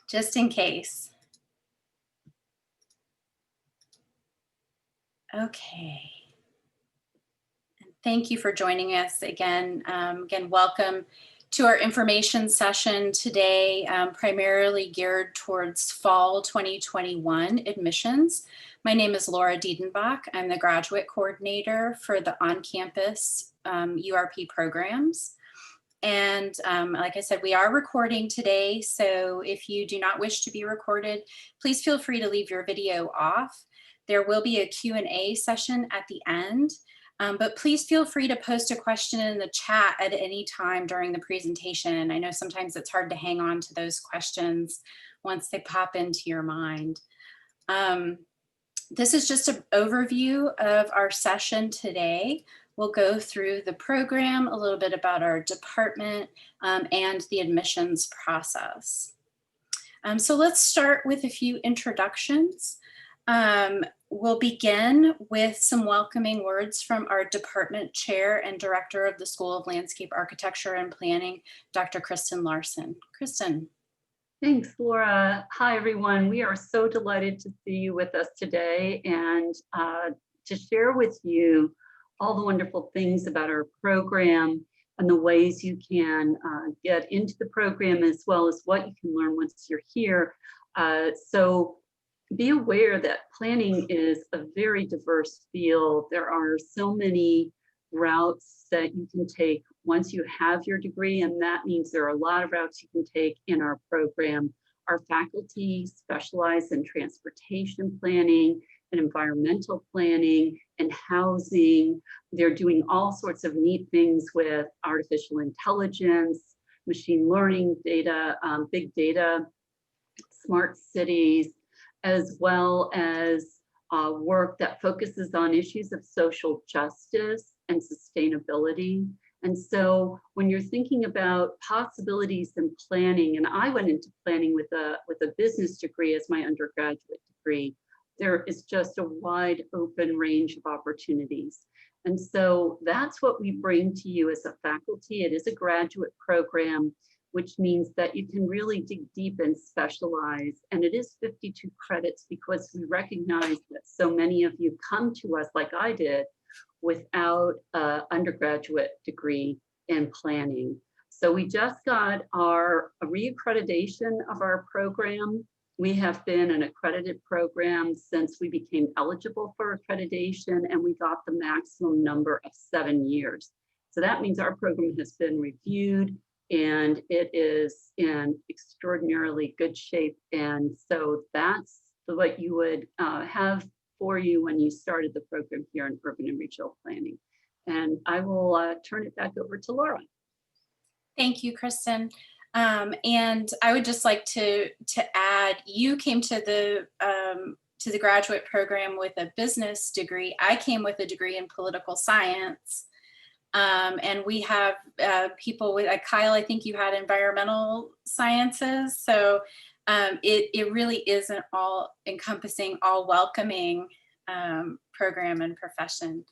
just in case. Okay. And thank you for joining us again. Again, welcome to our information session today, primarily geared towards fall 2021 admissions. My name is Laura Diedenbach. I'm the graduate coordinator for the on-campus URP programs. And like I said, we are recording today. So if you do not wish to be recorded, please feel free to leave your video off. There will be a Q&A session at the end. But please feel free to post a question in the chat at any time during the presentation. I know sometimes it's hard to hang on to those questions once they pop into your mind. This is just an overview of our session today. We'll go through the program, a little bit about our department, and the admissions process. So let's start with a few introductions. We'll begin with some welcoming words from our department chair and director of the School of Landscape Architecture and Planning, Dr. Kristen Larson. Kristen. Thanks, Laura. Hi, everyone. We are so delighted to see you with us today and to share with you all the wonderful things about our program and the ways you can get into the program, as well as what you can learn once you're here. So be aware that planning is a very diverse field. There are so many routes that you can take once you have your degree, and that means there are a lot of routes you can take in our program. Our faculty specialize in transportation planning and environmental planning and housing. They're doing all sorts of neat things with artificial intelligence, machine learning, data, big data, smart cities, as well as work that focuses on issues of social justice and sustainability. And so when you're thinking about possibilities in planning, and I went into planning with a business degree as my undergraduate degree, there is just a wide open range of opportunities. And so that's what we bring to you as a faculty. It is a graduate program, which means that you can really dig deep and specialize. And it is 52 credits because we recognize that so many of you come to us, like I did, without an undergraduate degree in planning. So we just got our reaccreditation of our program. We have been an accredited program since we became eligible for accreditation, and we got the maximum number of 7 years. So that means our program has been reviewed and it is in extraordinarily good shape. And so that's what you would have for you when you started the program here in Urban and Regional Planning. And I will turn it back over to Laura. Thank you, Kristen. And I would just like to add, you came to the graduate program with a business degree. I came with a degree in political science. And we have people with, Kyle, I think you had environmental sciences. So it really is an all encompassing, all welcoming program and profession.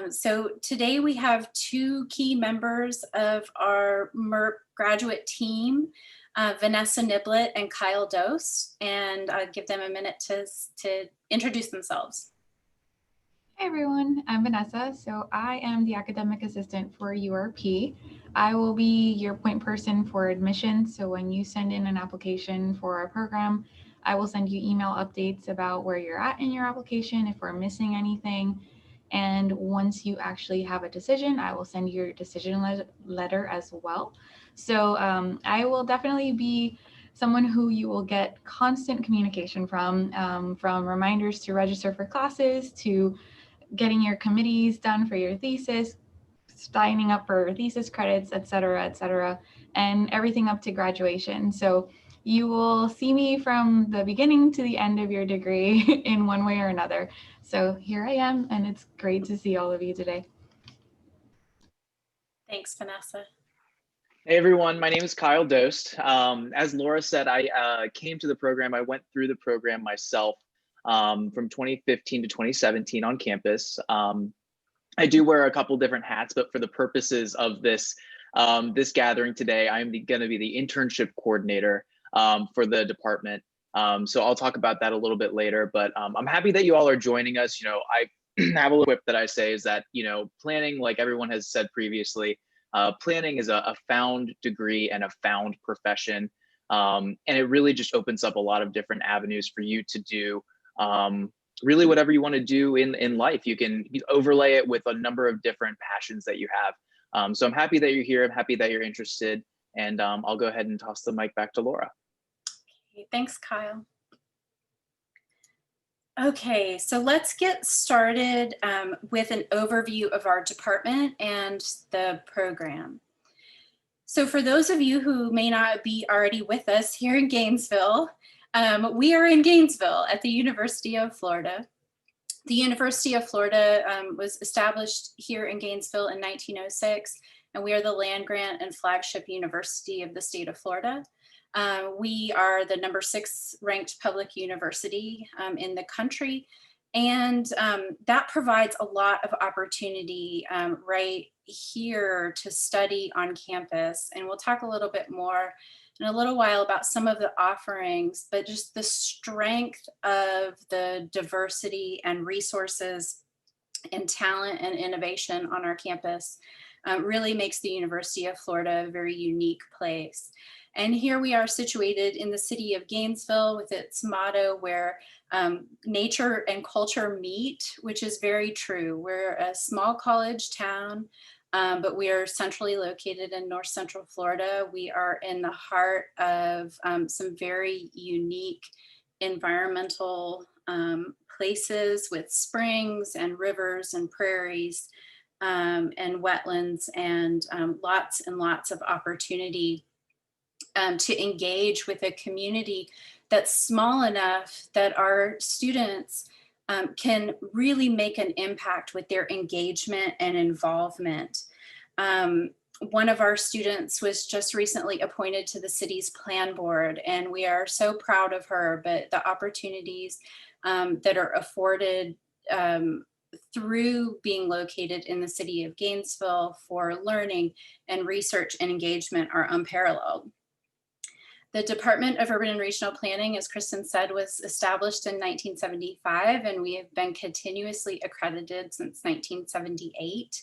So today we have two key members of our MERP graduate team, Vanessa Niblett and Kyle Dose, and I'll give them a minute to introduce themselves. Hi everyone, I'm Vanessa. So I am the academic assistant for URP. I will be your point person for admissions. So when you send in an application for our program, I will send you email updates about where you're at in your application, if we're missing anything. And once you actually have a decision, I will send you your decision letter as well. So I will definitely be someone who you will get constant communication from reminders to register for classes, to getting your committees done for your thesis, signing up for thesis credits, et cetera, and everything up to graduation. So you will see me from the beginning to the end of your degree in one way or another. So here I am, and it's great to see all of you today. Thanks, Vanessa. Hey everyone, my name is Kyle Dost. As Laura said, I came to the program, I went through the program myself from 2015 to 2017 on campus. I do wear a couple different hats, but for the purposes of this gathering today, I'm going to be the internship coordinator. for the department. So I'll talk about that a little bit later, but I'm happy that you all are joining us. You know, I have a little quip that I say is that, you know, planning, like everyone has said previously, planning is a found degree and a found profession. And it really just opens up a lot of different avenues for you to do really whatever you want to do in life. You can overlay it with a number of different passions that you have. So I'm happy that you're here. I'm happy that you're interested. And I'll go ahead and toss the mic back to Laura. Okay, thanks, Kyle. Okay, so let's get started with an overview of our department and the program. So for those of you who may not be already with us here in Gainesville, we are in Gainesville at the University of Florida. The University of Florida was established here in Gainesville in 1906, and we are the land-grant and flagship university of the state of Florida. We are the number 6 ranked public university in the country, and that provides a lot of opportunity right here to study on campus. And we'll talk a little bit more in a little while about some of the offerings, but just the strength of the diversity and resources and talent and innovation on our campus really makes the University of Florida a very unique place. And here we are situated in the city of Gainesville with its motto where nature and culture meet, which is very true. We're a small college town, but we are centrally located in North Central Florida. We are in the heart of some very unique environmental places with springs and rivers and prairies and wetlands and lots of opportunity to engage with a community that's small enough that our students can really make an impact with their engagement and involvement. One of our students was just recently appointed to the city's plan board, and we are so proud of her, but the opportunities that are afforded through being located in the city of Gainesville for learning and research and engagement are unparalleled. The Department of Urban and Regional Planning, as Kristen said, was established in 1975, and we have been continuously accredited since 1978.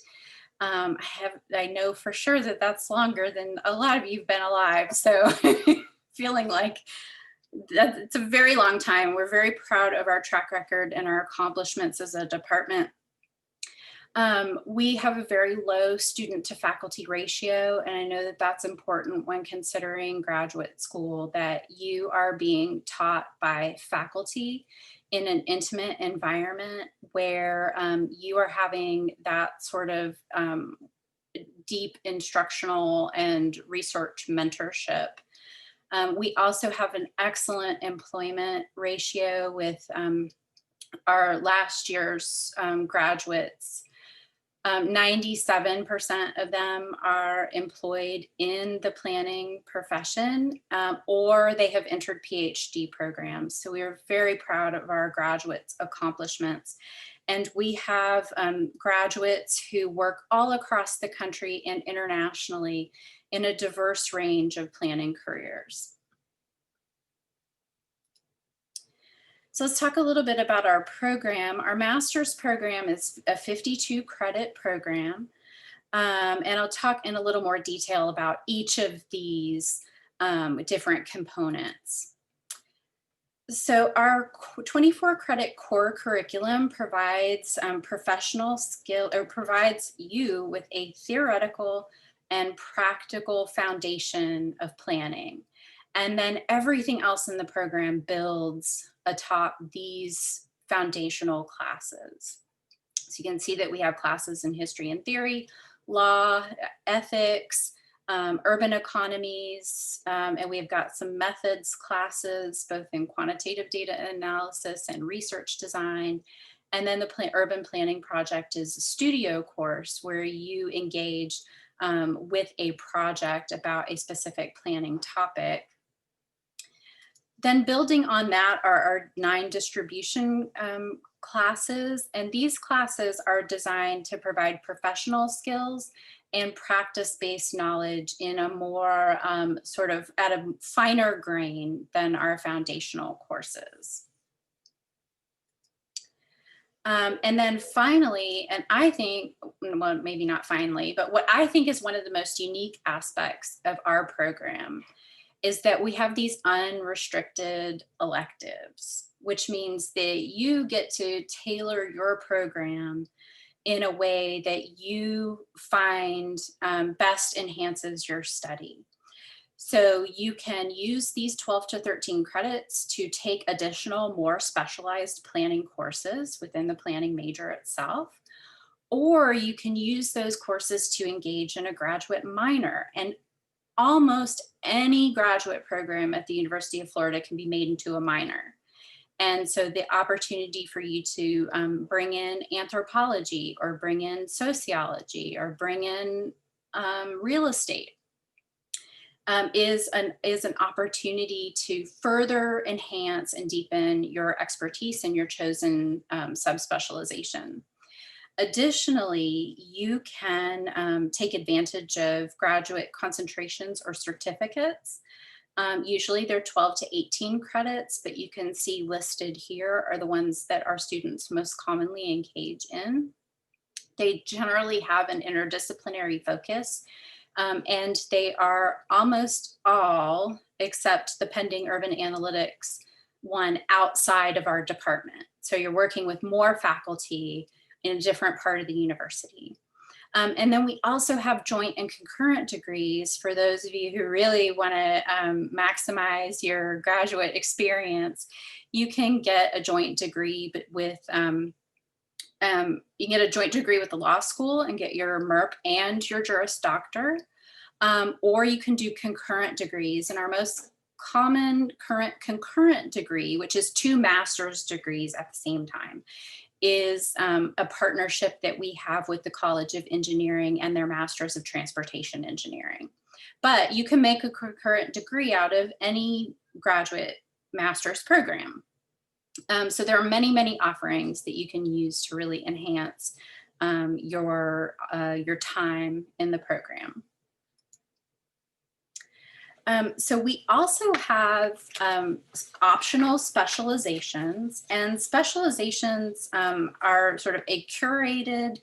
I know for sure that that's longer than a lot of you've been alive, so feeling like it's a very long time. We're very proud of our track record and our accomplishments as a department. We have a very low student to faculty ratio, and I know that that's important when considering graduate school, that you are being taught by faculty in an intimate environment where you are having that sort of deep instructional and research mentorship. We also have an excellent employment ratio with our last year's graduates. 97% of them are employed in the planning profession or they have entered PhD programs. So we are very proud of our graduates' accomplishments. And we have graduates who work all across the country and internationally in a diverse range of planning careers. So let's talk a little bit about our program. Our master's program is a 52 credit program. And I'll talk in a little more detail about each of these different components. So our 24 credit core curriculum provides professional skill, or provides you with a theoretical and practical foundation of planning. And then everything else in the program builds atop these foundational classes. So you can see that we have classes in history and theory, law, ethics, urban economies, and we've got some methods classes, both in quantitative data analysis and research design. And then the urban planning project is a studio course where you engage with a project about a specific planning topic. Then building on that are our 9 distribution classes, and these classes are designed to provide professional skills and practice-based knowledge in a more sort of at a finer grain than our foundational courses. And then finally, and I think, well, maybe not finally, but what I think is one of the most unique aspects of our program is that we have these unrestricted electives, which means that you get to tailor your program in a way that you find best enhances your study. So you can use these 12 to 13 credits to take additional, more specialized planning courses within the planning major itself, or you can use those courses to engage in a graduate minor. And almost any graduate program at the University of Florida can be made into a minor. And so the opportunity for you to bring in anthropology or bring in sociology or bring in real estate is an opportunity to further enhance and deepen your expertise in your chosen subspecialization. Additionally, you can take advantage of graduate concentrations or certificates. Usually they're 12 to 18 credits, but you can see listed here are the ones that our students most commonly engage in. They generally have an interdisciplinary focus, and they are almost all, except the pending urban analytics one, outside of our department. So you're working with more faculty in a different part of the university. And then we also have joint and concurrent degrees for those of you who really want to maximize your graduate experience. You can get a joint degree with you can get a joint degree with the law school and get your MERP and your Juris Doctor, or you can do concurrent degrees. And our most common current concurrent degree, which is 2 master's degrees at the same time, is a partnership that we have with the College of Engineering and their Masters of Transportation Engineering. But you can make a concurrent degree out of any graduate master's program. So there are many, many offerings that you can use to really enhance your time in the program. So we also have optional specializations, and specializations are sort of a curated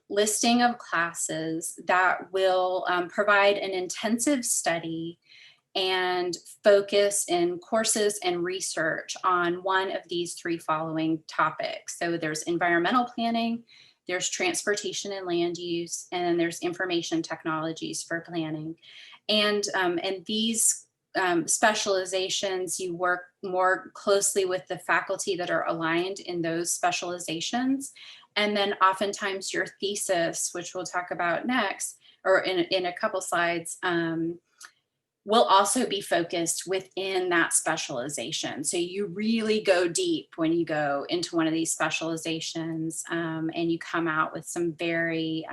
listing of classes that will provide an intensive study and focus in courses and research on one of these 3 following topics. So there's environmental planning, there's transportation and land use, and then there's information technologies for planning. And these specializations, you work more closely with the faculty that are aligned in those specializations. And then oftentimes your thesis, which we'll talk about next, or in a couple slides, will also be focused within that specialization. So you really go deep when you go into one of these specializations, and you come out with some very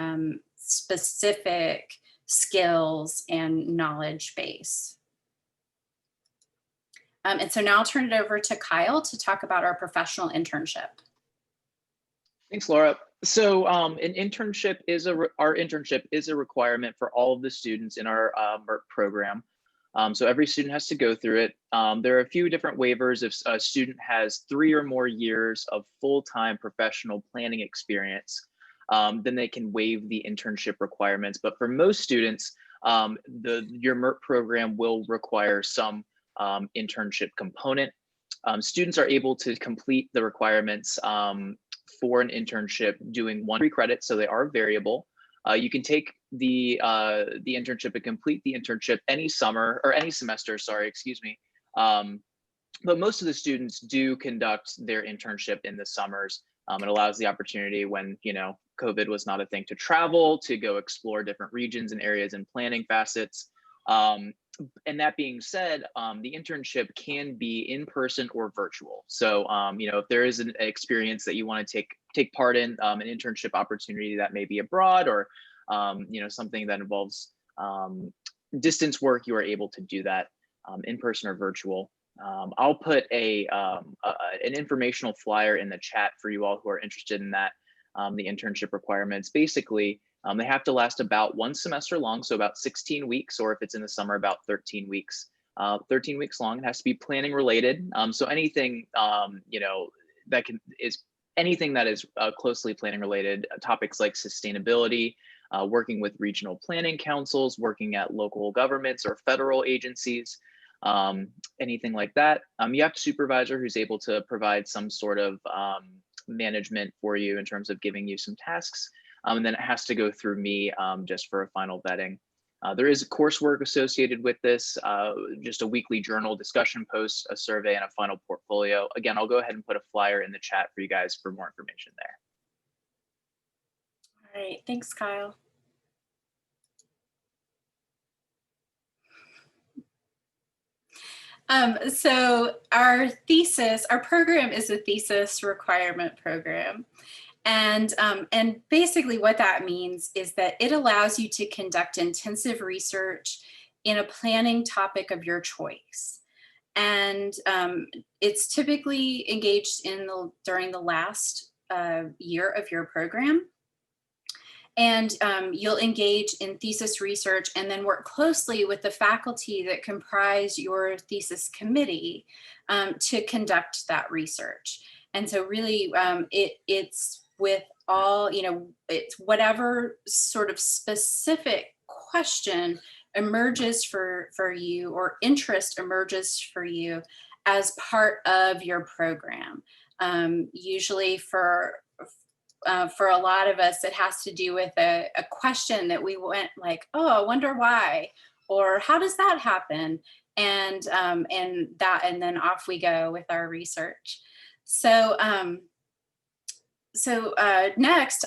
specific skills and knowledge base. And so now I'll turn it over to Kyle to talk about our professional internship. Thanks, Laura. So our internship is a requirement for all of the students in our MERP program. So every student has to go through it. There are a few different waivers. If a student has 3 or more years of full-time professional planning experience, then they can waive the internship requirements. But for most students, your MERP program will require some internship component. Students are able to complete the requirements for an internship doing 1 free credit, so they are variable. You can take the internship and complete the internship any summer or any semester, sorry, excuse me. But most of the students do conduct their internship in the summers. It allows the opportunity when, COVID was not a thing, to travel, to go explore different regions and areas and planning facets. And that being said, the internship can be in person or virtual. So, if there is an experience that you want to take part in, an internship opportunity that may be abroad, or something that involves distance work, you are able to do that in person or virtual. I'll put an informational flyer in the chat for you all who are interested in that. The internship requirements. Basically, They have to last about 1 semester long, so about 16 weeks, or if it's in the summer, about 13 weeks. 13 weeks long. It has to be planning related. So anything, that is anything that is closely planning related, topics like sustainability, working with regional planning councils, working at local governments or federal agencies, anything like that. You have a supervisor who's able to provide some sort of management for you in terms of giving you some tasks. And then it has to go through me just for a final vetting. There is coursework associated with this, just a weekly journal, discussion posts, a survey, and a final portfolio. Again, I'll go ahead and put a flyer in the chat for you guys for more information there. All right, thanks, Kyle. So our program is a thesis requirement program. And basically what that means is that it allows you to conduct intensive research in a planning topic of your choice. And it's typically engaged during the last year of your program. And you'll engage in thesis research and then work closely with the faculty that comprise your thesis committee to conduct that research. And so really it's with all, it's whatever sort of specific question emerges for you or interest emerges for you as part of your program. Usually for a lot of us, it has to do with a question that we went like, oh, I wonder why, or how does that happen? And then off we go with our research. So next,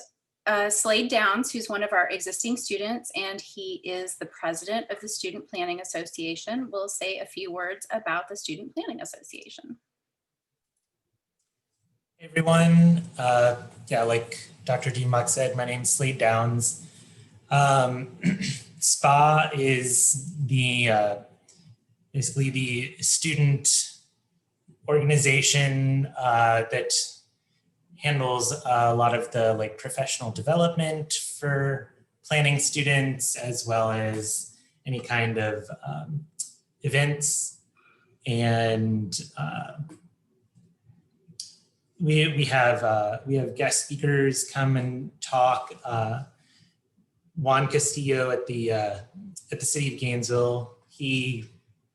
Slade Downs, who's one of our existing students, and he is the president of the Student Planning Association, will say a few words about the Student Planning Association. Hey everyone, like Dr. Deemock said, my name is Slade Downs. SPA is basically the student organization that handles a lot of the professional development for planning students, as well as any kind of events. And we have guest speakers come and talk. Juan Castillo at the City of Gainesville, he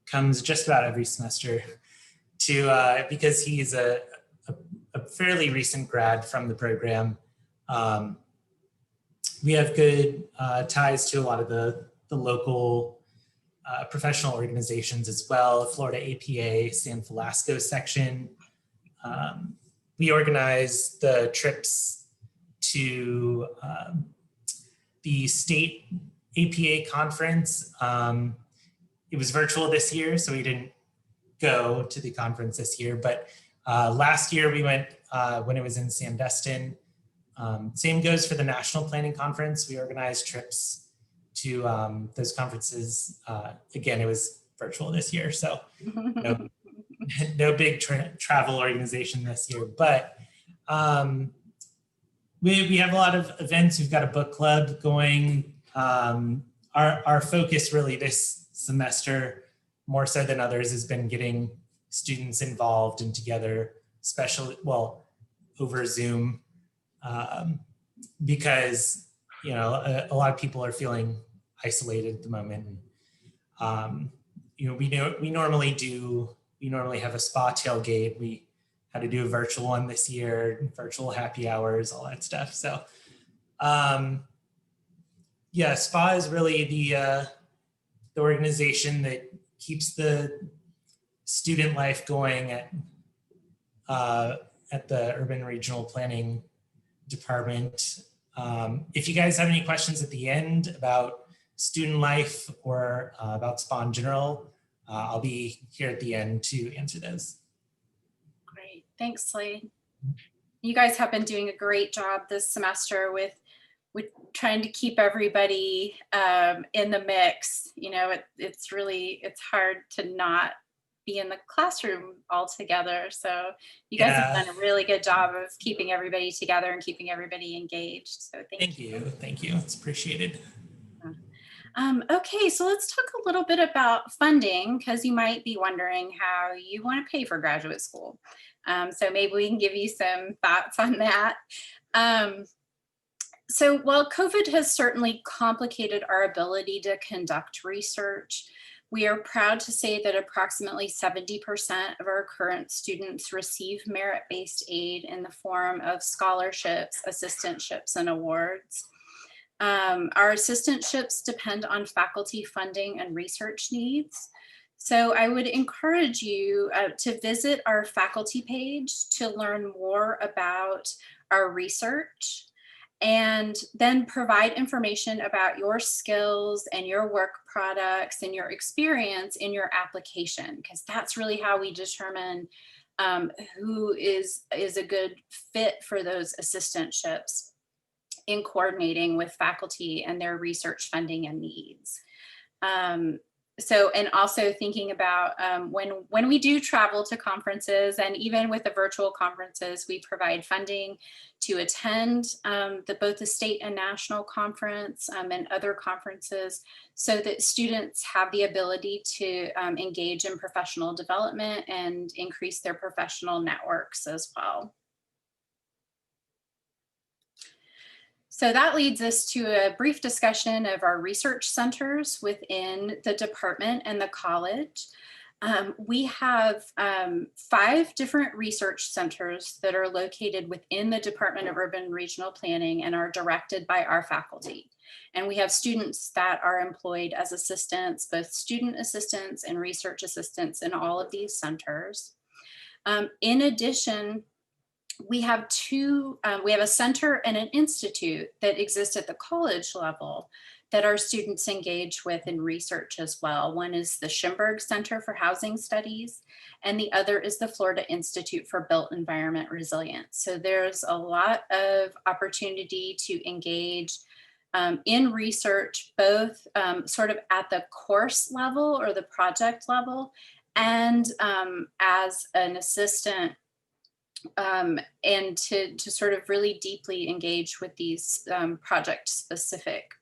comes just about every semester to because he's a fairly recent grad from the program. We have good ties to a lot of the local professional organizations as well, Florida APA, San Velasco section. We organize the trips to the state APA conference. It was virtual this year, so we didn't go to the conference this year, but last year we went when it was in Sandestin. Same goes for the National Planning Conference. We organized trips to those conferences. Again, it was virtual this year, so no big travel organization this year, but we have a lot of events. We've got a book club going. Our focus really this semester, more so than others, has been getting students involved and together, especially, over Zoom, because, a lot of people are feeling isolated at the moment. We normally have a spa tailgate. We had to do a virtual one this year, virtual happy hours, all that stuff. So, SPA is really the organization that keeps the student life going at the Urban Regional Planning Department. If you guys have any questions at the end about student life or about SPA in general, I'll be here at the end to answer those. Great, thanks, Slade. You guys have been doing a great job this semester with trying to keep everybody in the mix. It's hard to not be in the classroom all together. So you guys have done a really good job of keeping everybody together and keeping everybody engaged. So thank you. Thank you. It's appreciated. Okay, so let's talk a little bit about funding, because you might be wondering how you want to pay for graduate school. So maybe we can give you some thoughts on that. So while COVID has certainly complicated our ability to conduct research, we are proud to say that approximately 70% of our current students receive merit-based aid in the form of scholarships, assistantships, and awards. Our assistantships depend on faculty funding and research needs. So I would encourage you to visit our faculty page to learn more about our research, and then provide information about your skills and your work products and your experience in your application, because that's really how we determine who is a good fit for those assistantships in coordinating with faculty and their research funding and needs. So, and also thinking about when we do travel to conferences, and even with the virtual conferences, we provide funding to attend both the state and national conference and other conferences, so that students have the ability to engage in professional development and increase their professional networks as well. So that leads us to a brief discussion of our research centers within the department and the college. We have 5 different research centers that are located within the Department of Urban and Regional Planning and are directed by our faculty. And we have students that are employed as assistants, both student assistants and research assistants in all of these centers. In addition, we have a center and an institute that exist at the college level that our students engage with in research as well. One is the Schimberg Center for Housing Studies, and the other is the Florida Institute for Built Environment Resilience. So there's a lot of opportunity to engage in research, both sort of at the course level or the project level, and as an assistant, and to sort of really deeply engage with these project-specific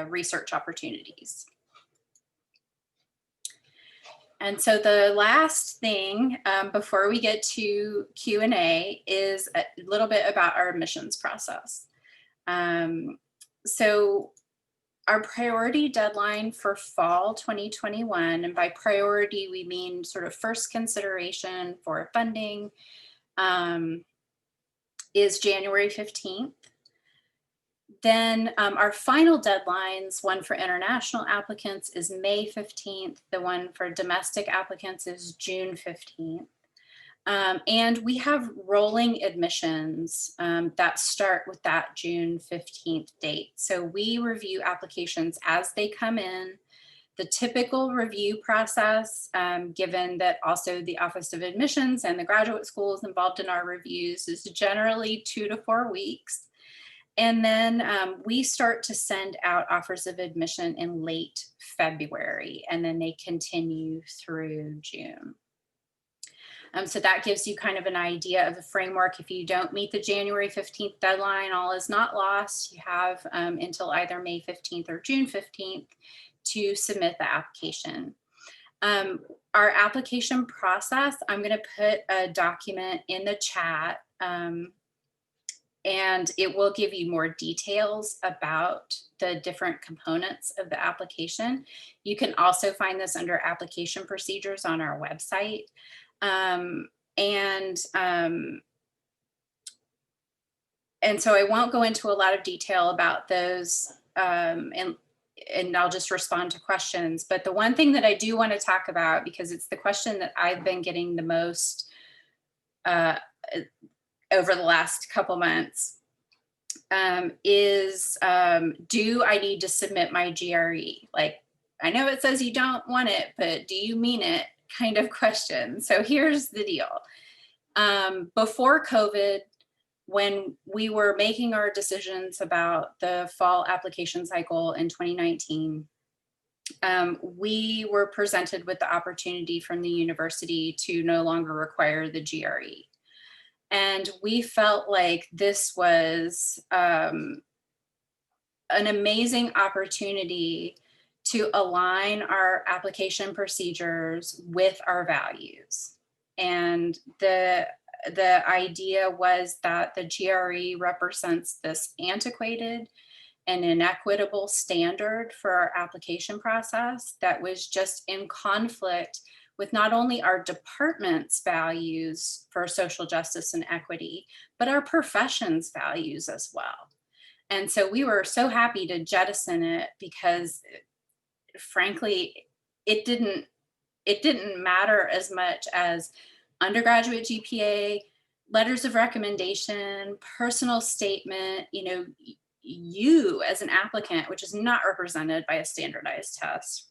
research opportunities. And so the last thing before we get to Q&A is a little bit about our admissions process. So our priority deadline for fall 2021, and by priority we mean sort of first consideration for funding, is January 15th. Then our final deadlines, one for international applicants is May 15th. The one for domestic applicants is June 15th. And we have rolling admissions that start with that June 15th date. So we review applications as they come in. The typical review process, given that also the Office of Admissions and the graduate schools involved in our reviews, is generally 2 to 4 weeks. And then we start to send out offers of admission in late February, and then they continue through June. So that gives you kind of an idea of the framework. If you don't meet the January 15th deadline, all is not lost. You have until either May 15th or June 15th to submit the application. Our application process, I'm going to put a document in the chat, and it will give you more details about the different components of the application. You can also find this under application procedures on our website. And so I won't go into a lot of detail about those, and I'll just respond to questions. But the one thing that I do want to talk about, because it's the question that I've been getting the most over the last couple months, is do I need to submit my GRE? Like, I know it says you don't want it, but do you mean it? Kind of question. So here's the deal. Before COVID, when we were making our decisions about the fall application cycle in 2019, we were presented with the opportunity from the university to no longer require the GRE. And we felt like this was an amazing opportunity to align our application procedures with our values. And the idea was that the GRE represents this antiquated and inequitable standard for our application process that was just in conflict with not only our department's values for social justice and equity, but our profession's values as well. And so we were so happy to jettison it because frankly, it didn't matter as much as undergraduate GPA, letters of recommendation, personal statement, you as an applicant, which is not represented by a standardized test.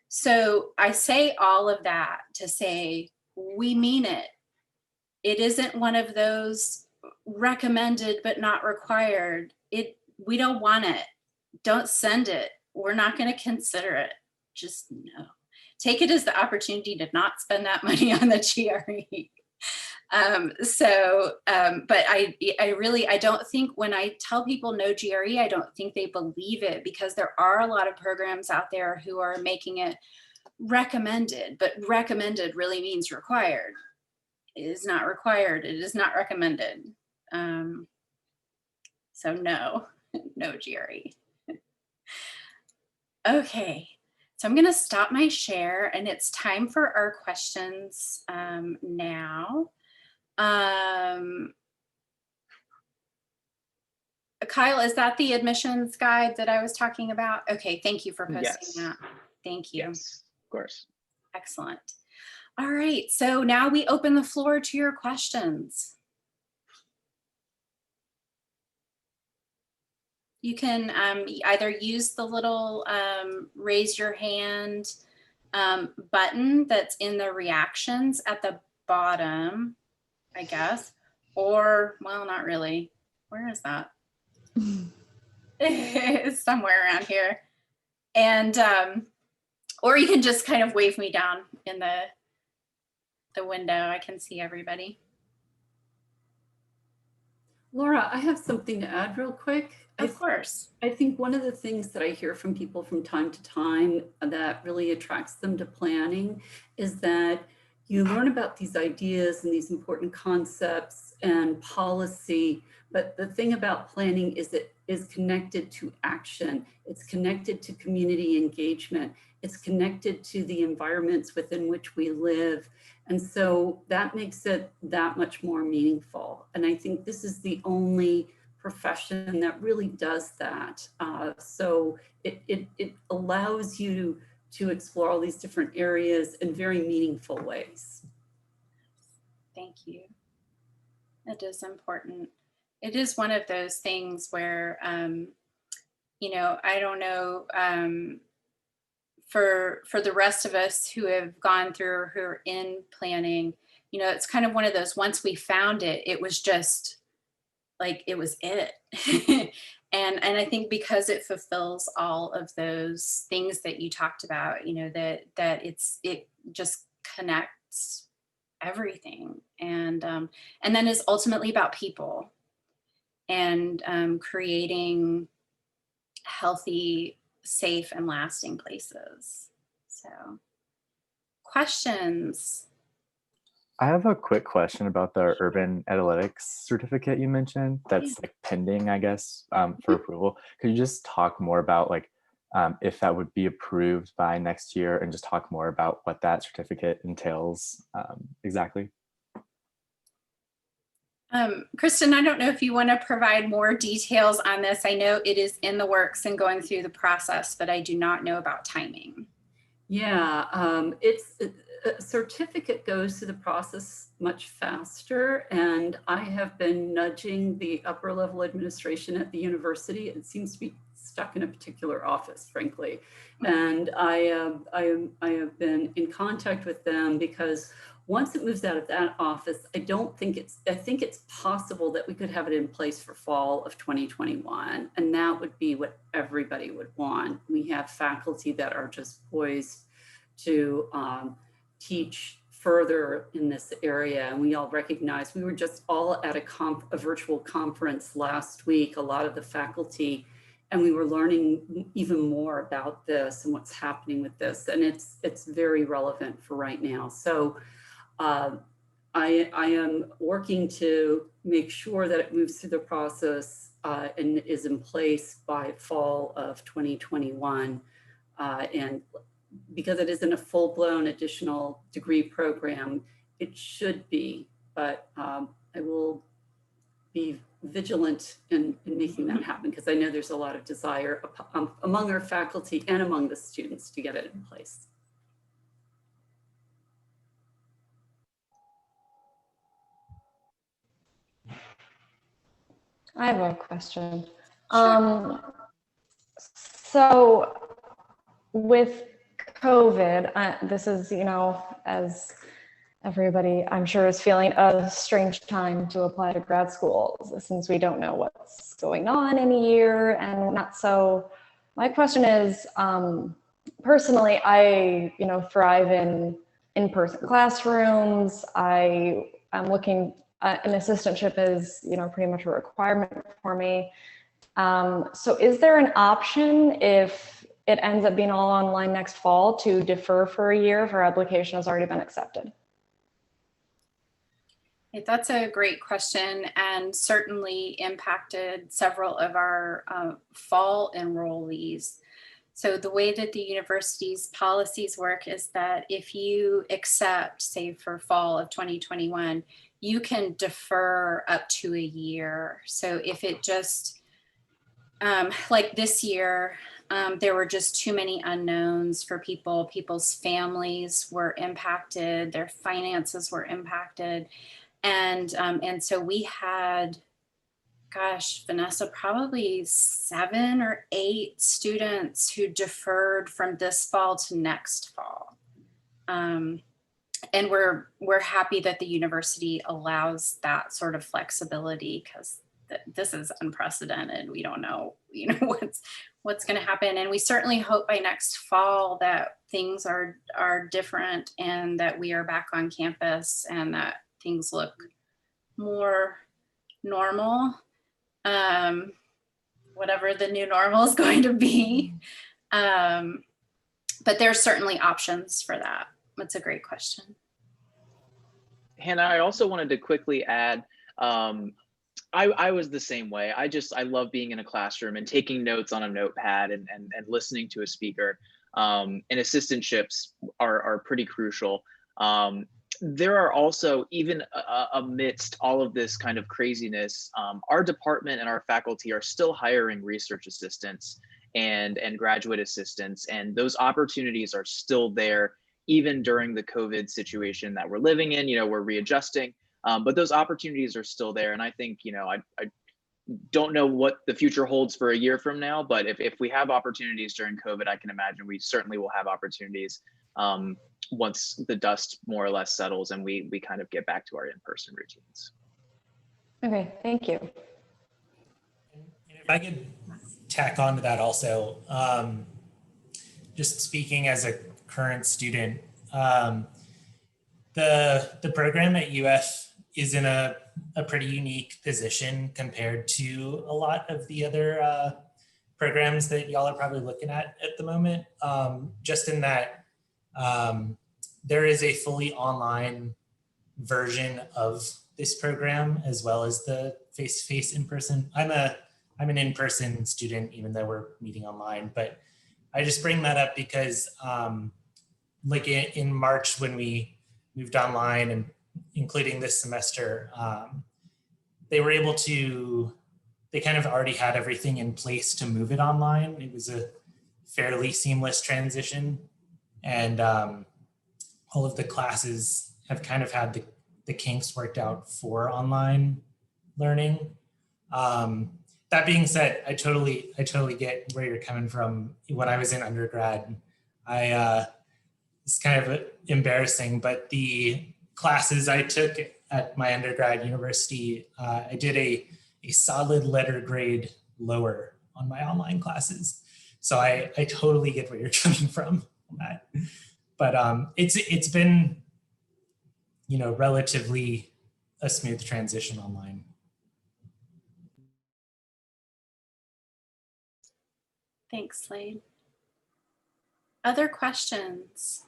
So I say all of that to say, we mean it. It isn't one of those recommended but not required. We don't want it. Don't send it. We're not going to consider it. Just no. Take it as the opportunity to not spend that money on the GRE. But I don't think when I tell people no GRE, I don't think they believe it, because there are a lot of programs out there who are making it recommended, but recommended really means required. It is not required. It is not recommended. So no GRE. Okay. So I'm going to stop my share and it's time for our questions now. Kyle, is that the admissions guide that I was talking about? Okay, thank you for posting that. Thank you. Yes, of course. Excellent. All right, so now we open the floor to your questions. You can either use the little raise your hand button that's in the reactions at the bottom, I guess, or, well, not really. Where is that? It's somewhere around here. And, or you can just kind of wave me down in the window. I can see everybody. Laura, I have something to add real quick. Of course. I think one of the things that I hear from people from time to time that really attracts them to planning is that you learn about these ideas and these important concepts and policy, but the thing about planning is it is connected to action. It's connected to community engagement. It's connected to the environments within which we live. And so that makes it that much more meaningful. And I think this is the only profession that really does that. So it allows you to explore all these different areas in very meaningful ways. Thank you. It is important. It is one of those things where, you know, I don't know, for the rest of us who have gone through or who are in planning, you know, it's kind of one of those, once we found it, it was just like, it was it. And I think because it fulfills all of those things that you talked about, you know, that it just connects everything. And then is ultimately about people and creating healthy, safe, and lasting places. So, questions? I have a quick question about the urban analytics certificate you mentioned that's like pending, I guess, for approval. Could you just talk more about like if that would be approved by next year, and just talk more about what that certificate entails exactly? Kristen, I don't know if you want to provide more details on this. I know it is in the works and going through the process, but I do not know about timing. Yeah, a certificate goes through the process much faster, and I have been nudging the upper level administration at the university. It seems to be stuck in a particular office, frankly. And I have been in contact with them because once it moves out of that office, I think it's possible that we could have it in place for fall of 2021. And that would be what everybody would want. We have faculty that are just poised to teach further in this area. And we all recognize, we were just all at a virtual conference last week, a lot of the faculty, and we were learning even more about this and what's happening with this. And it's very relevant for right now. So I am working to make sure that it moves through the process and is in place by fall of 2021. And because it isn't a full-blown additional degree program, it should be, but I will be vigilant in making that happen, because I know there's a lot of desire among our faculty and among the students to get it in place. I have a question. Sure. So with COVID, this is, as everybody I'm sure is feeling, a strange time to apply to grad school since we don't know what's going on in a year and not. So my question is, personally, I, thrive in in-person classrooms. I'm looking, an assistantship is, pretty much a requirement for me. So is there an option if it ends up being all online next fall to defer for a year if our application has already been accepted? That's a great question, and certainly impacted several of our fall enrollees. So the way that the university's policies work is that if you accept, say for fall of 2021, you can defer up to a year. So if it just, like this year, there were just too many unknowns for people. People's families were impacted, their finances were impacted. And so we had, gosh, Vanessa, probably 7 or 8 students who deferred from this fall to next fall. And we're happy that the university allows that sort of flexibility, because this is unprecedented. We don't know, what's going to happen. And we certainly hope by next fall that things are different and that we are back on campus and that things look more normal, whatever the new normal is going to be. But there's certainly options for that. That's a great question. Hannah, I also wanted to quickly add, I was the same way. I love being in a classroom and taking notes on a notepad and listening to a speaker. And assistantships are pretty crucial. There are also, even amidst all of this kind of craziness, our department and our faculty are still hiring research assistants and graduate assistants, and those opportunities are still there even during the COVID situation that we're living in. We're readjusting, but those opportunities are still there. And I think, I don't know what the future holds for a year from now, but if we have opportunities during COVID, I can imagine we certainly will have opportunities once the dust more or less settles and we kind of get back to our in-person routines. Okay, thank you. And if I could tack on to that also, just speaking as a current student, the program at UF is in a pretty unique position compared to a lot of the other programs that y'all are probably looking at the moment, just in that there is a fully online version of this program, as well as the face-to-face in-person. I'm an in-person student, even though we're meeting online, but I just bring that up because like in March, when we moved online, and including this semester, they were able to, they kind of already had everything in place to move it online. It was a fairly seamless transition, and all of the classes have kind of had the kinks worked out for online learning. that being said, I totally get where you're coming from. When I was in undergrad, it's kind of embarrassing, but the classes I took at my undergrad university, I did a solid letter grade lower on my online classes. So I totally get where you're coming from on that. But it's been, relatively a smooth transition online. Thanks, Slade. Other questions?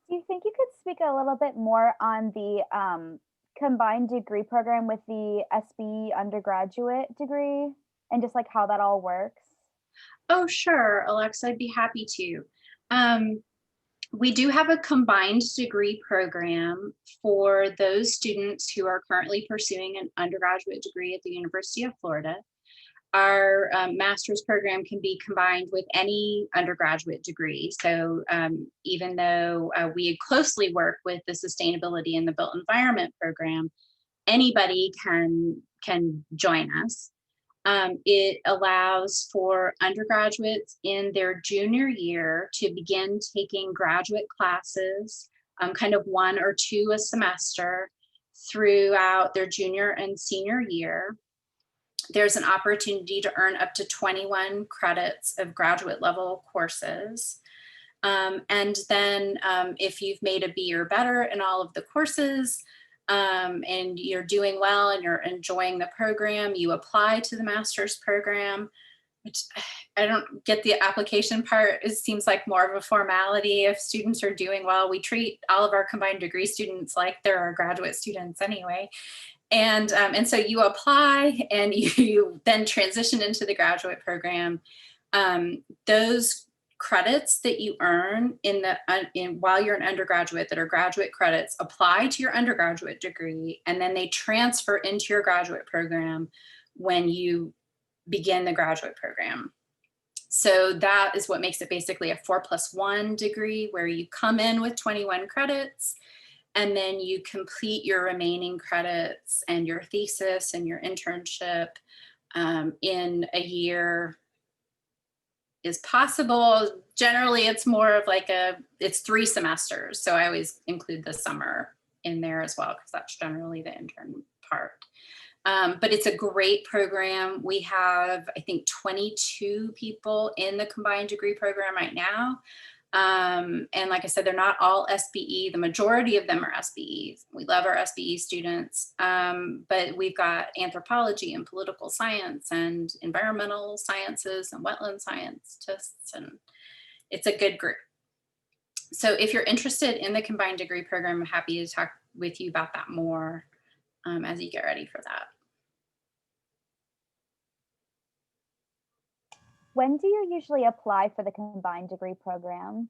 Do you think you could speak a little bit more on the combined degree program with the SBE undergraduate degree and just like how that all works? Oh, sure, Alexa, I'd be happy to. We do have a combined degree program for those students who are currently pursuing an undergraduate degree at the University of Florida. Our master's program can be combined with any undergraduate degree. So even though we closely work with the sustainability and the built environment program, anybody can join us. It allows for undergraduates in their junior year to begin taking graduate classes, kind of 1 or 2 a semester throughout their junior and senior year. There's an opportunity to earn up to 21 credits of graduate level courses. And then if you've made a B or better in all of the courses, and you're doing well and you're enjoying the program, you apply to the master's program, which I don't get the application part. It seems like more of a formality. If students are doing well, we treat all of our combined degree students like they're our graduate students anyway. And so you apply and you then transition into the graduate program. Those credits that you earn while you're an undergraduate that are graduate credits apply to your undergraduate degree, and then they transfer into your graduate program when you begin the graduate program. So that is what makes it basically a 4+1 degree, where you come in with 21 credits and then you complete your remaining credits and your thesis and your internship in a year is possible. Generally, it's more of like it's 3 semesters. So I always include the summer in there as well, because that's generally the intern part. But it's a great program. We have, I think, 22 people in the combined degree program right now. And like I said, they're not all SBE. The majority of them are SBEs. We love our SBE students, but we've got anthropology and political science and environmental sciences and wetland scientists, and it's a good group. So if you're interested in the combined degree program, I'm happy to talk with you about that more as you get ready for that. When do you usually apply for the combined degree program?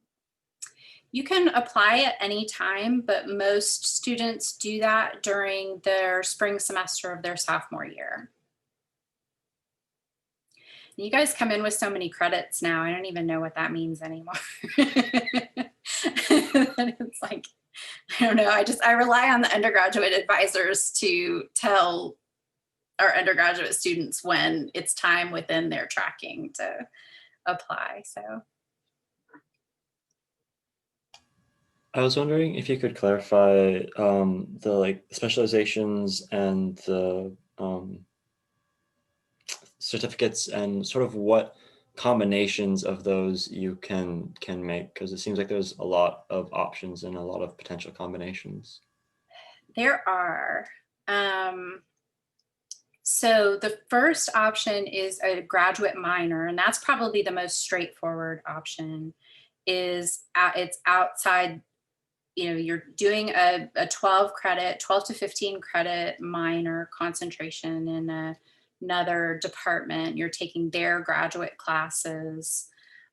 You can apply at any time, but most students do that during their spring semester of their sophomore year. You guys come in with so many credits now, I don't even know what that means anymore. It's like, I don't know, I rely on the undergraduate advisors to tell our undergraduate students when it's time within their tracking to apply. So I was wondering if you could clarify the specializations and the certificates and sort of what combinations of those you can make, because it seems like there's a lot of options and a lot of potential combinations. There are. So the first option is a graduate minor, and that's probably the most straightforward option. It's outside, you're doing a 12 to 15 credit minor concentration in another department. You're taking their graduate classes.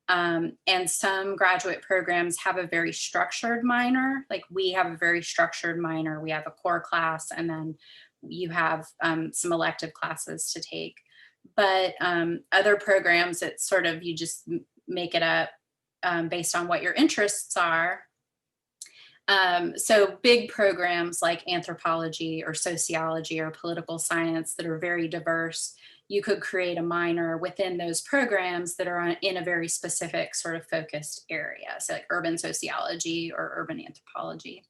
And some graduate programs have a very structured minor. Like we have a very structured minor. We have a core class, and then you have some elective classes to take. But other programs, it's sort of, you just make it up based on what your interests are. So big programs like anthropology or sociology or political science that are very diverse, you could create a minor within those programs that are in a very specific sort of focused area. So like urban sociology or urban anthropology.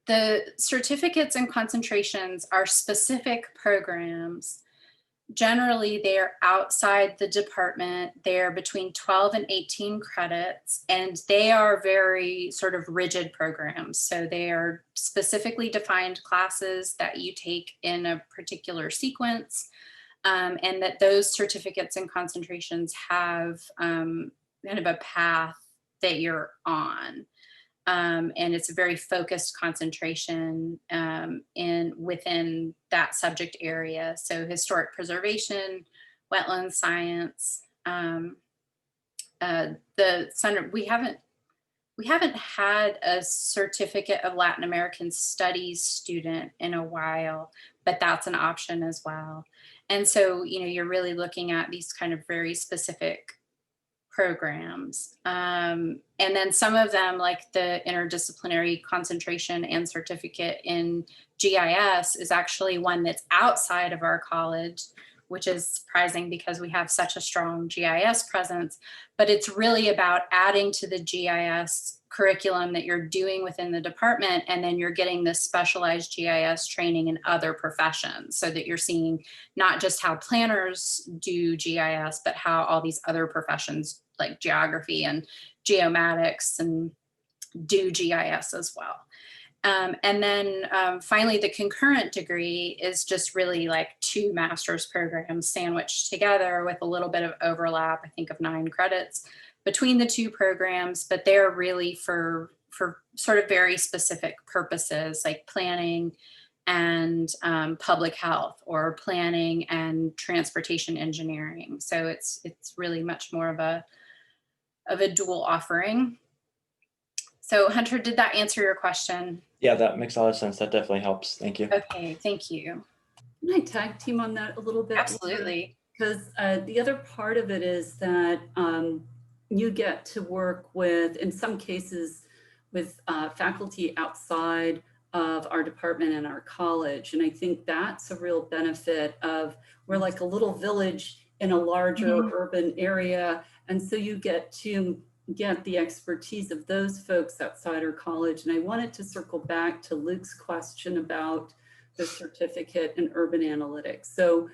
The certificates and concentrations are specific programs. Generally, they're outside the department. They're between 12 and 18 credits, and they are very sort of rigid programs. So they are specifically defined classes that you take in a particular sequence, and that those certificates and concentrations have kind of a path that you're on. And it's a very focused concentration within that subject area. So historic preservation, wetland science. We haven't had a certificate of Latin American studies student in a while, but that's an option as well. And so, you're really looking at these kind of very specific programs. And then some of them, like the interdisciplinary concentration and certificate in GIS, is actually one that's outside of our college, which is surprising because we have such a strong GIS presence, but it's really about adding to the GIS curriculum that you're doing within the department, and then you're getting this specialized GIS training in other professions, so that you're seeing not just how planners do GIS, but how all these other professions like geography and geomatics and do GIS as well. And then finally, the concurrent degree is just really like 2 master's programs sandwiched together with a little bit of overlap, I think of 9 credits between the 2 programs, but they're really for sort of very specific purposes, like planning and public health, or planning and transportation engineering. So it's really much more of a dual offering. So Hunter, did that answer your question? Yeah, that makes a lot of sense. That definitely helps. Thank you. Okay, thank you. Can I tag team on that a little bit? Absolutely. Because the other part of it is that you get to work with, in some cases, with faculty outside of our department and our college. And I think that's a real benefit of, we're like a little village in a larger urban area. And so you get to get the expertise of those folks outside our college. And I wanted to circle back to Luke's question about the certificate in urban analytics. So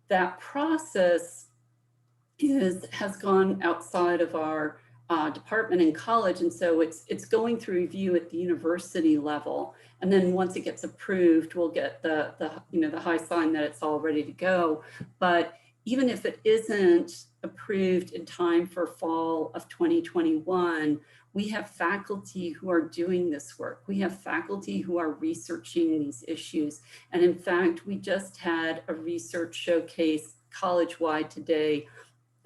that process has gone outside of our department in college, and so it's going through review at the university level. And then once it gets approved, we'll get the high sign that it's all ready to go. But even if it isn't approved in time for fall of 2021, we have faculty who are doing this work. We have faculty who are researching these issues. And in fact, we just had a research showcase college-wide today.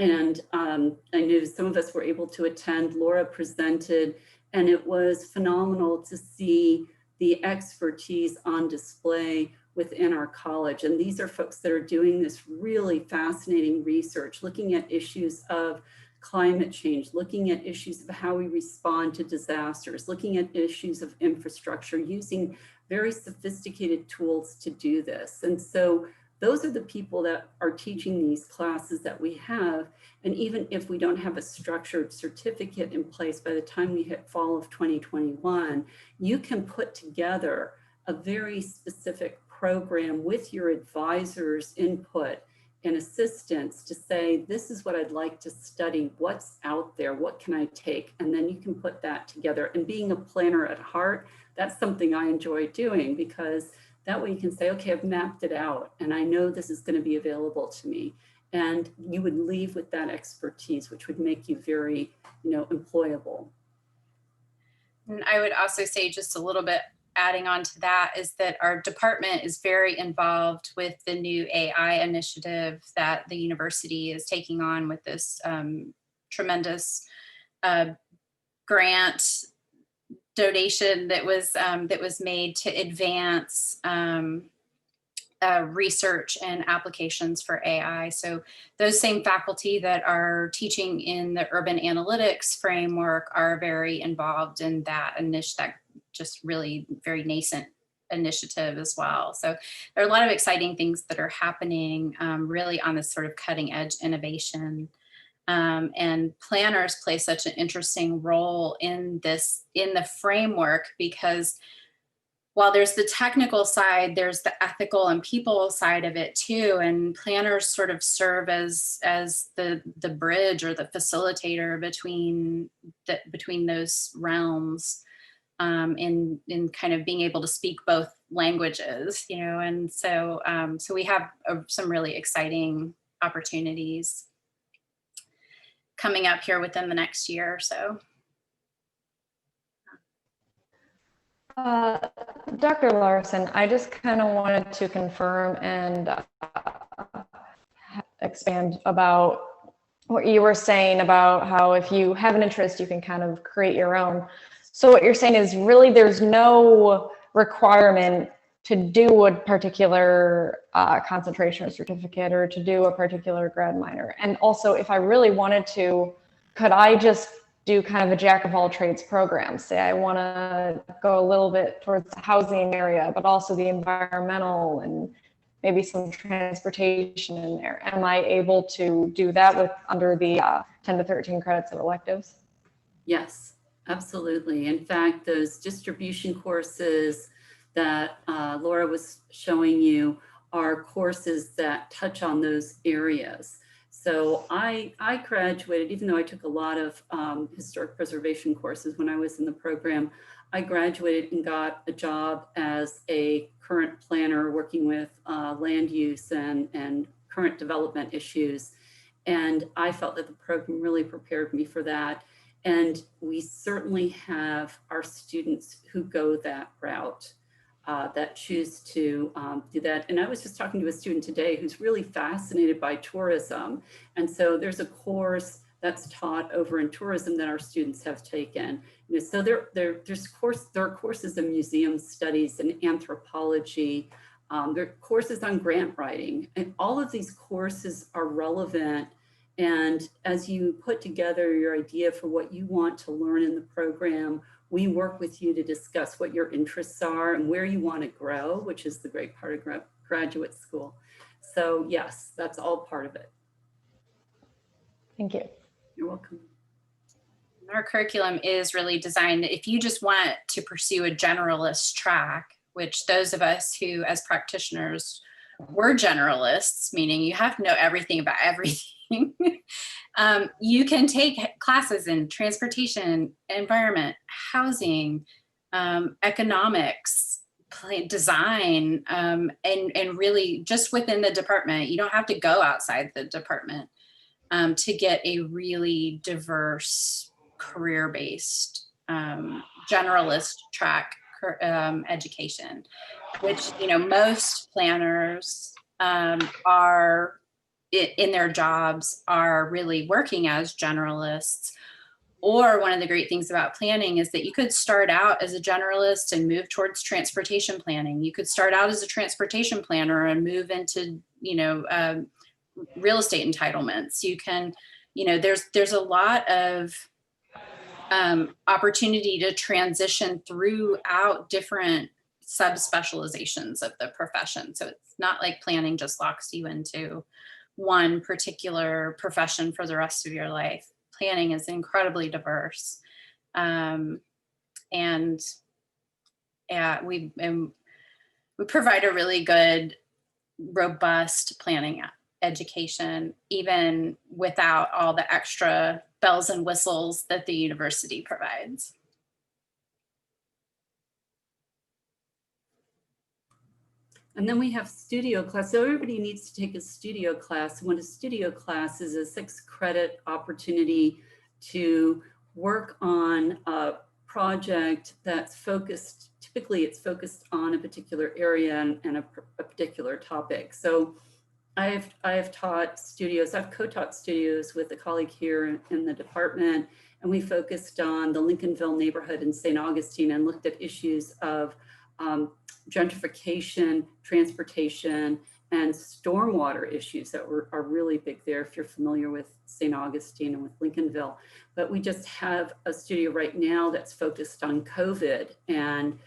And I knew some of us were able to attend. Laura presented, and it was phenomenal to see the expertise on display within our college. And these are folks that are doing this really fascinating research, looking at issues of climate change, looking at issues of how we respond to disasters, looking at issues of infrastructure, using very sophisticated tools to do this. And so those are the people that are teaching these classes that we have. And even if we don't have a structured certificate in place by the time we hit fall of 2021, you can put together a very specific program with your advisor's input and assistance to say, this is what I'd like to study, what's out there, what can I take? And then you can put that together. And being a planner at heart, that's something I enjoy doing, because that way you can say, okay, I've mapped it out and I know this is going to be available to me. And you would leave with that expertise, which would make you very, employable. And I would also say, just a little bit adding on to that, is that our department is very involved with the new AI initiative that the university is taking on with this tremendous grant donation that was made to advance research and applications for AI. So those same faculty that are teaching in the urban analytics framework are very involved in that that just really very nascent initiative as well. So there are a lot of exciting things that are happening really on this sort of cutting edge innovation. And planners play such an interesting role in the framework, because while there's the technical side, there's the ethical and people side of it too. And planners sort of serve as the bridge or the facilitator between those realms, in kind of being able to speak both languages, and so we have some really exciting opportunities coming up here within the next year or so. Dr. Larson, I just kind of wanted to confirm and expand about what you were saying about how if you have an interest, you can kind of create your own. So what you're saying is really there's no requirement to do a particular concentration or certificate or to do a particular grad minor. And also, if I really wanted to, could I just do kind of a jack of all trades program? Say I want to go a little bit towards the housing area, but also the environmental and maybe some transportation in there. Am I able to do that under the 10 to 13 credits of electives? Yes, absolutely. In fact, those distribution courses that Laura was showing you are courses that touch on those areas. So I graduated, even though I took a lot of historic preservation courses when I was in the program, I graduated and got a job as a current planner working with land use and current development issues. And I felt that the program really prepared me for that. And we certainly have our students who go that route, that choose to do that. And I was just talking to a student today who's really fascinated by tourism. And so there's a course that's taught over in tourism that our students have taken. So there are courses in museum studies and anthropology. There are courses on grant writing, and all of these courses are relevant. And as you put together your idea for what you want to learn in the program, we work with you to discuss what your interests are and where you want to grow, which is the great part of graduate school. So yes, that's all part of it. Thank you. You're welcome. Our curriculum is really designed, if you just want to pursue a generalist track, which those of us who as practitioners were generalists, meaning you have to know everything about everything, you can take classes in transportation, environment, housing, economics, design, and really just within the department. You don't have to go outside the department to get a really diverse career-based generalist track education, which most planners are in their jobs are really working as generalists. Or one of the great things about planning is that you could start out as a generalist and move towards transportation planning. You could start out as a transportation planner and move into real estate entitlements. You can, there's a lot of opportunity to transition throughout different subspecializations of the profession. So it's not like planning just locks you into one particular profession for the rest of your life. Planning is incredibly diverse. And yeah, we provide a really good, robust planning education, even without all the extra bells and whistles that the university provides. And then we have studio class. So everybody needs to take a studio class. And what a studio class is a 6-credit opportunity to work on a project that's focused, typically it's focused on a particular area and a particular topic. So I have taught studios, I've co-taught studios with a colleague here in the department, and we focused on the Lincolnville neighborhood in St. Augustine and looked at issues of gentrification, transportation, and stormwater issues that are really big there if you're familiar with St. Augustine and with Lincolnville. But we just have a studio right now that's focused on COVID and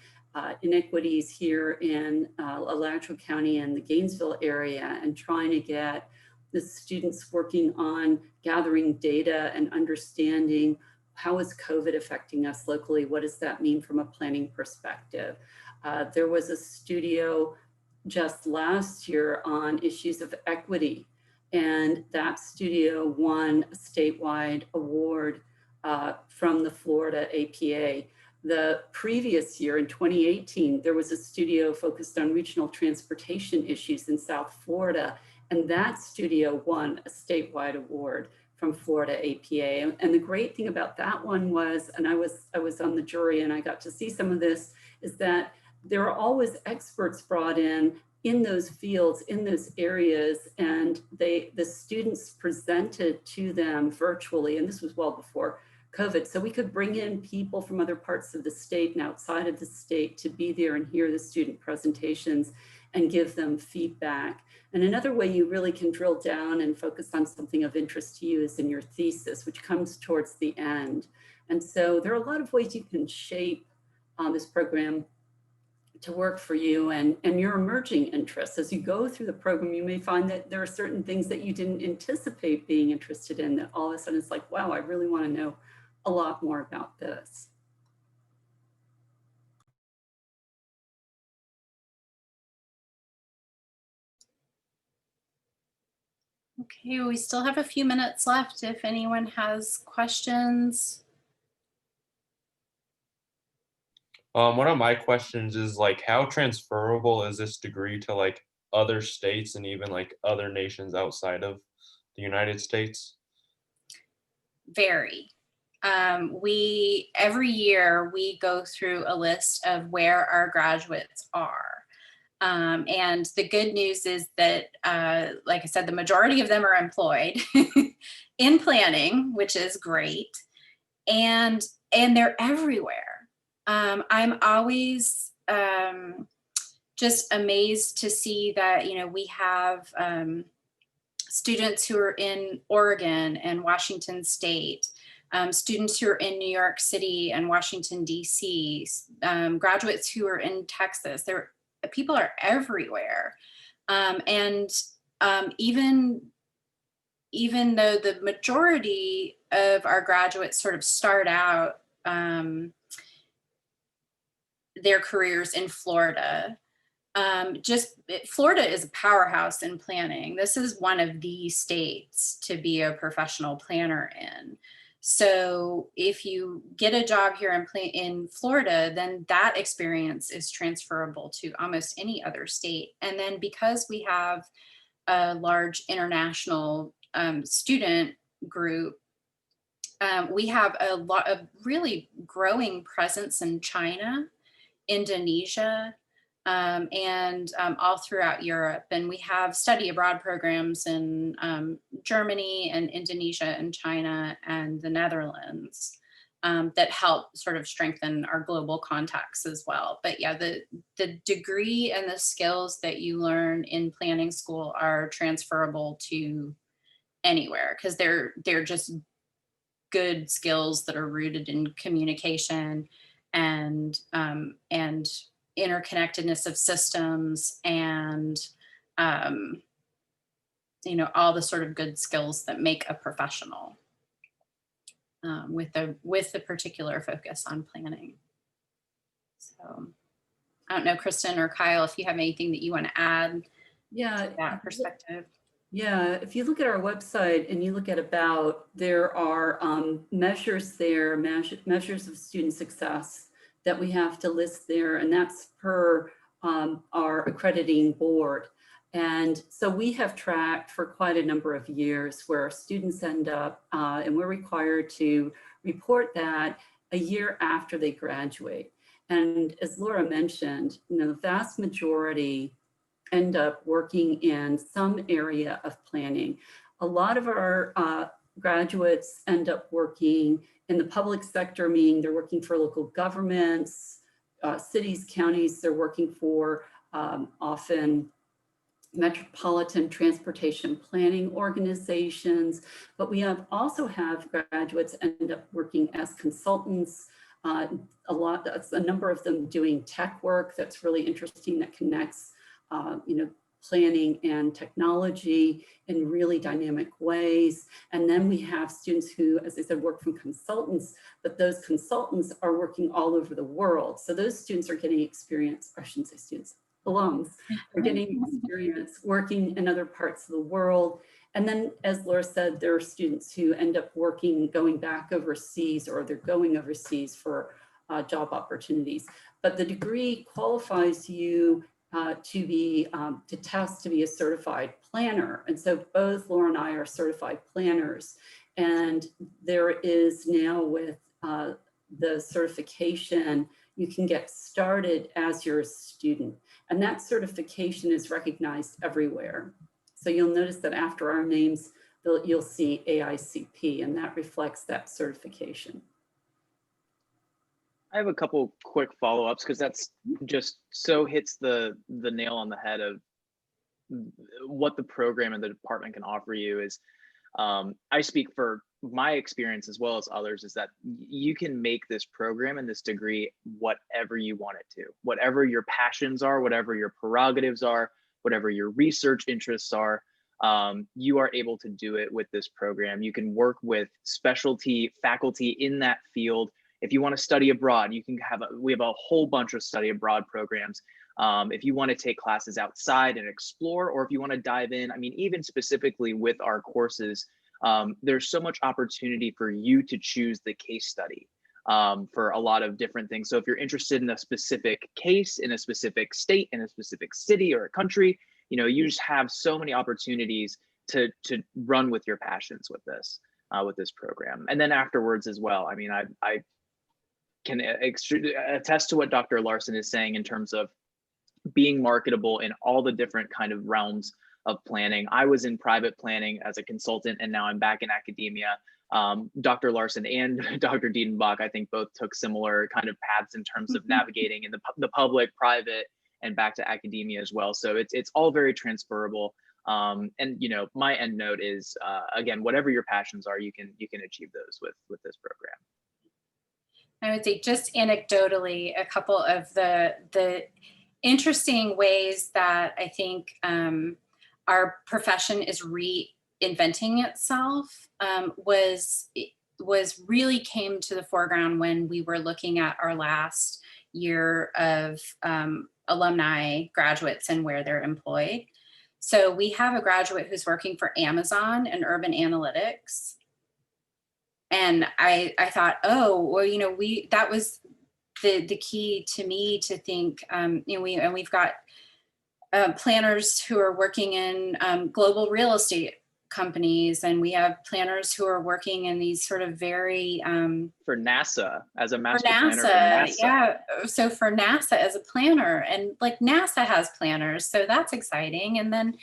inequities here in Alachua County and the Gainesville area, and trying to get the students working on gathering data and understanding how is COVID affecting us locally? What does that mean from a planning perspective? There was a studio just last year on issues of equity, and that studio won a statewide award from the Florida APA. The previous year in 2018, there was a studio focused on regional transportation issues in South Florida, and that studio won a statewide award from Florida APA. And the great thing about that one was, and I was on the jury and I got to see some of this, is that there are always experts brought in those fields, in those areas, and the students presented to them virtually, and this was well before COVID, so we could bring in people from other parts of the state and outside of the state to be there and hear the student presentations and give them feedback. And another way you really can drill down and focus on something of interest to you is in your thesis, which comes towards the end. And so there are a lot of ways you can shape this program to work for you and your emerging interests. As you go through the program, you may find that there are certain things that you didn't anticipate being interested in that all of a sudden it's like, wow, I really want to know a lot more about this. Okay, we still have a few minutes left if anyone has questions. One of my questions is like, how transferable is this degree to like other states and even like other nations outside of the United States? Very. Every year we go through a list of where our graduates are. And the good news is that, like I said, the majority of them are employed in planning, which is great. And they're everywhere. I'm always just amazed to see that, you know, we have students who are in Oregon and Washington State, students who are in New York City and Washington, DC, graduates who are in Texas. People are everywhere. Even though the majority of our graduates sort of start out their careers in Florida, Florida is a powerhouse in planning. This is one of the states to be a professional planner in. So if you get a job here in Florida, then that experience is transferable to almost any other state. And then because we have a large international student group, we have a lot of really growing presence in China, Indonesia, and all throughout Europe. And we have study abroad programs in Germany and Indonesia and China and the Netherlands that help sort of strengthen our global contacts as well. But yeah, the degree and the skills that you learn in planning school are transferable to anywhere because they're just good skills that are rooted in communication and interconnectedness of systems and you know, all the sort of good skills that make a professional with the particular focus on planning. So I don't know, Kristen or Kyle, if you have anything that you want to add to that perspective. Yeah, if you look at our website and you look at about, there are measures there, measures of student success that we have to list there, and that's per our accrediting board. And so we have tracked for quite a number of years where our students end up, and we're required to report that a year after they graduate. And as Laura mentioned, you know, the vast majority end up working in some area of planning. A lot of our graduates end up working in the public sector, meaning they're working for local governments, cities, counties. They're working for often metropolitan transportation planning organizations, but we also have graduates end up working as consultants. A number of them doing tech work that's really interesting, that connects, planning and technology in really dynamic ways. And then we have students who, as I said, work from consultants, but those consultants are working all over the world. So those students are getting experience, I shouldn't say students, alums are getting experience working in other parts of the world. And then, as Laura said, there are students who end up working, going back overseas, or they're going overseas for job opportunities. But the degree qualifies you to be a certified planner. And so both Laura and I are certified planners. And there is now, with the certification, you can get started as you're a student. And that certification is recognized everywhere. So you'll notice that after our names, you'll see AICP, and that reflects that certification. I have a couple quick follow-ups, because that's just so hits the nail on the head of what the program and the department can offer you. Is I speak for my experience as well as others, is that you can make this program and this degree whatever you want it to, whatever your passions are, whatever your prerogatives are, whatever your research interests are. You are able to do it with this program. You can work with specialty faculty in that field. If you want to study abroad, you can we have a whole bunch of study abroad programs. If you want to take classes outside and explore, or if you want to dive in, I mean, even specifically with our courses, there's so much opportunity for you to choose the case study for a lot of different things. So if you're interested in a specific case in a specific state, in a specific city or a country, you just have so many opportunities to run with your passions with this program. And then afterwards as well, I mean, I can attest to what Dr. Larson is saying in terms of being marketable in all the different kind of realms of planning. I was in private planning as a consultant, and now I'm back in academia. Dr. Larson and Dr. Diedenbach, I think, both took similar kind of paths in terms of navigating in the public, private, and back to academia as well. So it's all very transferable. And my end note is, again, whatever your passions are, you can achieve those with this program. I would say, just anecdotally, a couple of the interesting ways that I think our profession is reinventing itself was really came to the foreground when we were looking at our last year of alumni graduates and where they're employed. So we have a graduate who's working for Amazon in urban analytics. And I thought, oh, well, that was the key to me to think, we've got planners who are working in global real estate companies, and we have planners who are working in these sort of very for NASA as a master planner for NASA. Yeah. So for NASA as a planner, and like NASA has planners, so that's exciting. And then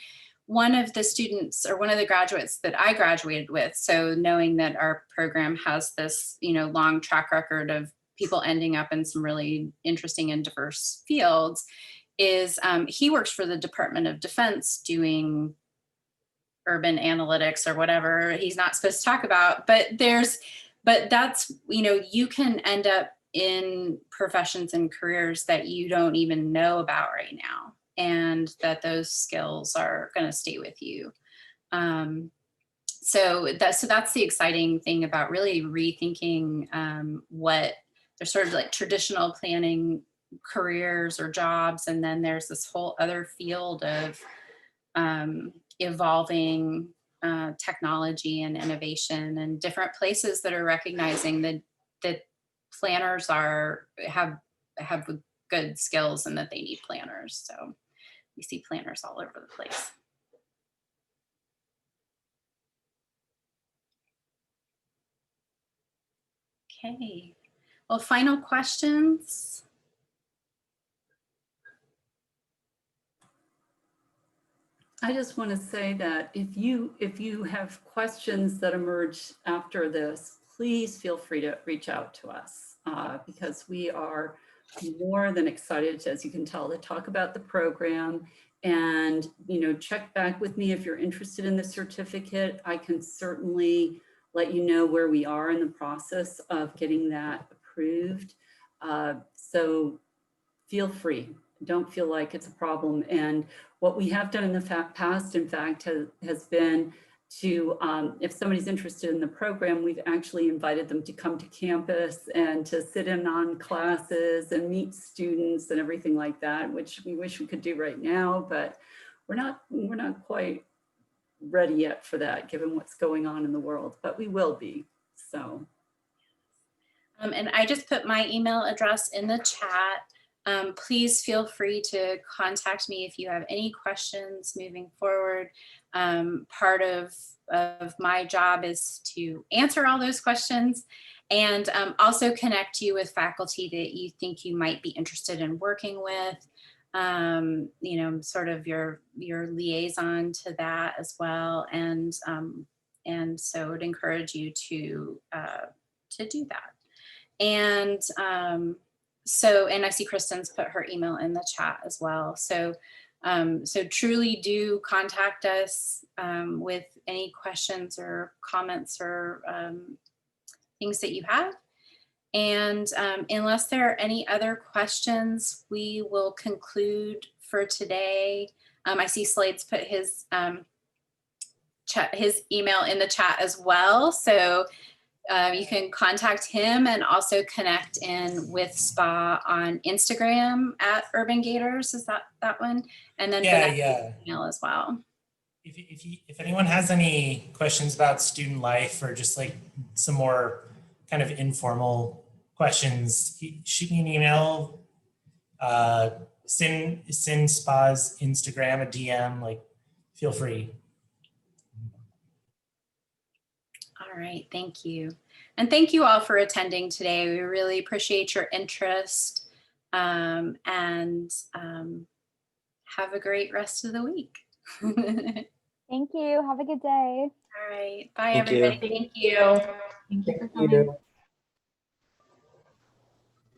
one of the students, or one of the graduates that I graduated with, so knowing that our program has this, long track record of people ending up in some really interesting and diverse fields, is he works for the Department of Defense doing urban analytics or whatever he's not supposed to talk about. But that's, you can end up in professions and careers that you don't even know about right now, and that those skills are going to stay with you. So that's the exciting thing about really rethinking what there's sort of like traditional planning careers or jobs, and then there's this whole other field of evolving technology and innovation, and different places that are recognizing that planners have good skills and that they need planners. So we see planners all over the place. Okay, well, final questions? I just want to say that if you have questions that emerge after this, please feel free to reach out to us, because we are more than excited, as you can tell, to talk about the program. And, check back with me if you're interested in the certificate. I can certainly let you know where we are in the process of getting that approved. So feel free. Don't feel like it's a problem. And what we have done in the past, in fact, has been to, if somebody's interested in the program, we've actually invited them to come to campus and to sit in on classes and meet students and everything like that, which we wish we could do right now, but we're not quite ready yet for that, given what's going on in the world, but we will be, so. And I just put my email address in the chat. Please feel free to contact me if you have any questions moving forward. Part of my job is to answer all those questions and also connect you with faculty that you think you might be interested in working with. Sort of your liaison to that as well. And so I would encourage you to do that. And and I see Kristen's put her email in the chat as well. So truly do contact us with any questions or comments or things that you have. And unless there are any other questions, we will conclude for today. I see Slade's put his email in the chat as well. So you can contact him and also connect in with SPA on Instagram at Urban Gators. Is that one? And then Yeah. email as well. If anyone has any questions about student life or just like some more kind of informal questions, shoot me an email, send SPA's Instagram a DM, like feel free. All right, thank you. And thank you all for attending today. We really appreciate your interest and have a great rest of the week. Thank you. Have a good day. All right, bye Thank you. everybody. Thank you. Thank you for coming.